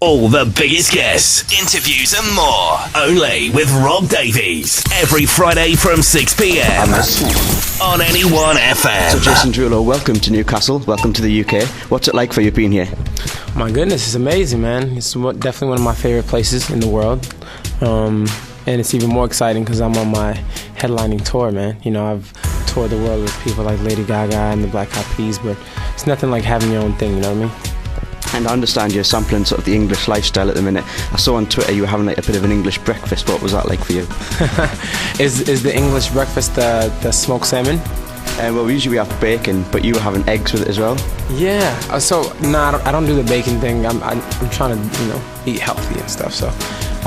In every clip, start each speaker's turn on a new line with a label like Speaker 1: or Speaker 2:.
Speaker 1: All the biggest guests, interviews and more. Only with Rob Davies. Every Friday from 6 p.m. on NE1fm.
Speaker 2: So Jason Derulo, welcome to Newcastle. Welcome to the UK. What's it like for you being here?
Speaker 3: My goodness, it's amazing, man. It's definitely one of my favorite places in the world. And it's even more exciting because I'm on my headlining tour, man. You know, I've toured the world with people like Lady Gaga and the Black Eyed Peas, but it's nothing like having your own thing, you know what I mean?
Speaker 2: And I understand you're sampling sort of the English lifestyle at the minute. I saw on Twitter you were having like a bit of an English breakfast. What was that like for you?
Speaker 3: Is the English breakfast the smoked salmon?
Speaker 2: Well, usually we have bacon, but you were having eggs with it as well.
Speaker 3: Yeah. I don't do the bacon thing. I'm trying to eat healthy and stuff. So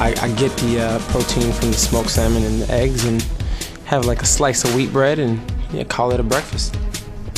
Speaker 3: I get the protein from the smoked salmon and the eggs, and have like a slice of wheat bread, and call it a breakfast.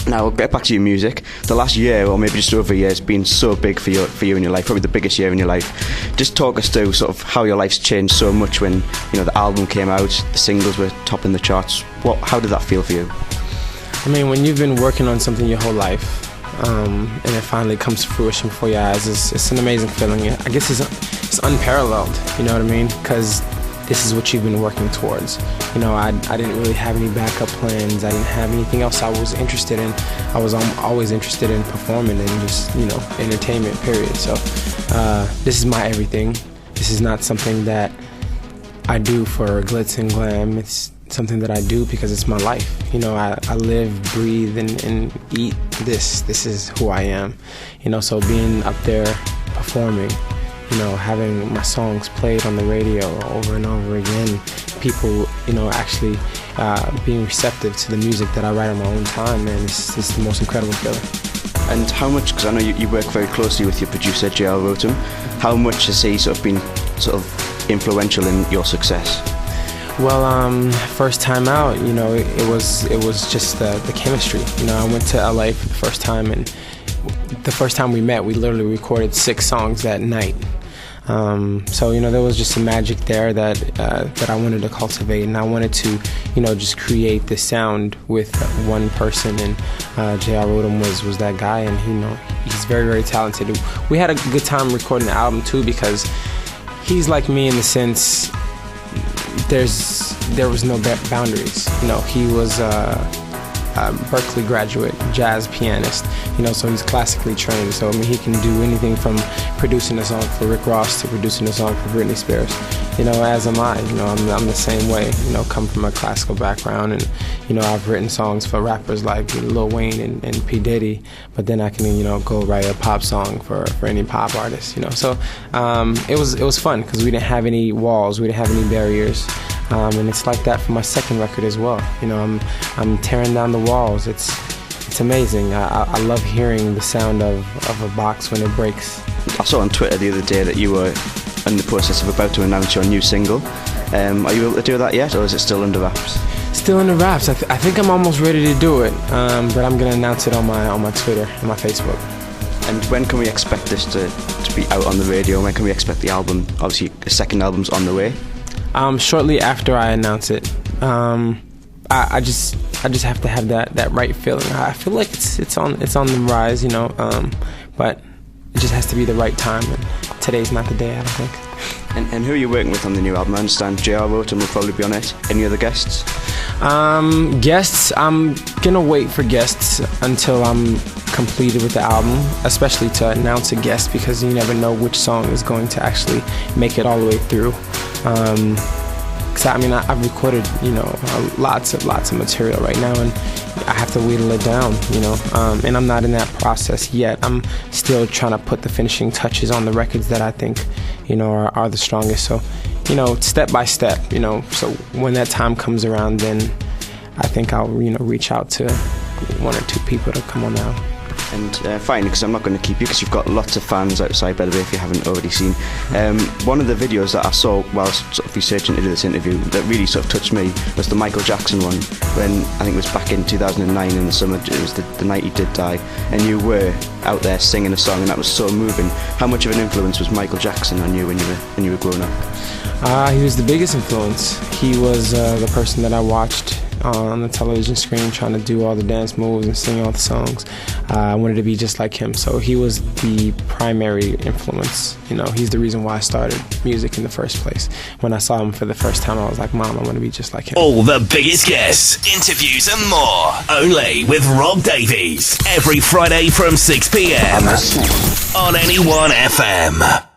Speaker 2: Now, we'll get back to your music. The last year, or maybe just over a year, has been so big for you in your life, probably the biggest year in your life. Just talk us through sort of how your life's changed so much when the album came out, the singles were topping the charts. How did that feel for you?
Speaker 3: I mean, when you've been working on something your whole life, and it finally comes to fruition before your eyes, it's an amazing feeling. I guess it's unparalleled, you know what I mean? Because this is what you've been working towards. I didn't really have any backup plans. I didn't have anything else I was interested in. I was always interested in performing and just, entertainment, period. So this is my everything. This is not something that I do for glitz and glam. It's something that I do because it's my life. I live, breathe, and eat this. This is who I am. So being up there performing, having my songs played on the radio over and over again, people, actually being receptive to the music that I write on my own time, man, it's the most incredible feeling.
Speaker 2: And how much, because I know you work very closely with your producer, J.R. Rotem, how much has he sort of been influential in your success?
Speaker 3: Well, first time out, it was just the chemistry. I went to LA for the first time, and the first time we met, we literally recorded 6 songs that night. So there was just some magic there that I wanted to cultivate, and I wanted to just create this sound with one person, and J.R. Rotem was that guy, and he's very, very talented. We had a good time recording the album too, because he's like me in the sense there was no boundaries. He was Berkeley graduate, jazz pianist, so he's classically trained. So he can do anything from producing a song for Rick Ross to producing a song for Britney Spears. As am I. I'm the same way. Come from a classical background, and I've written songs for rappers like Lil Wayne and P Diddy, but then I can go write a pop song for any pop artist. So it was fun because we didn't have any walls, we didn't have any barriers. And it's like that for my second record as well. I'm tearing down the walls. It's amazing. I love hearing the sound of a box when it breaks.
Speaker 2: I saw on Twitter the other day that you were in the process of about to announce your new single. Are you able to do that yet, or is it still under wraps?
Speaker 3: Still under wraps. I think I'm almost ready to do it, but I'm gonna announce it on my Twitter and my Facebook.
Speaker 2: And when can we expect this to be out on the radio? When can we expect the album? Obviously, the second album's on the way.
Speaker 3: Shortly after I announce it. I just have to have that right feeling. I feel like it's on the rise, but it just has to be the right time, and today's not the day, I don't think.
Speaker 2: And who are you working with on the new album? I understand J.R. Rotem will probably be on it. Any other guests?
Speaker 3: Guests, I'm gonna wait for guests until I'm completed with the album, especially to announce a guest, because you never know which song is going to actually make it all the way through. I've recorded, lots of material right now, and I have to whittle it down, and I'm not in that process yet. I'm still trying to put the finishing touches on the records that I think, are the strongest. So, step by step, so when that time comes around, then I think I'll, reach out to 1 or 2 people to come on the album.
Speaker 2: And finally, because I'm not going to keep you, because you've got lots of fans outside, by the way, if you haven't already seen. One of the videos that I saw whilst sort of researching to do this interview that really sort of touched me was the Michael Jackson one, when I think it was back in 2009 in the summer. It was the night he did die, and you were out there singing a song, and that was so moving. How much of an influence was Michael Jackson on you when you were growing up?
Speaker 3: He was the biggest influence. He was the person that I watched on the television screen, trying to do all the dance moves and sing all the songs. I wanted to be just like him, so he was the primary influence. You know, he's the reason why I started music in the first place. When I saw him for the first time, I was like, Mom, I want to be just like him.
Speaker 1: All the biggest guests, interviews and more, only with Rob Davies, every Friday from 6 p.m. on NE1fm.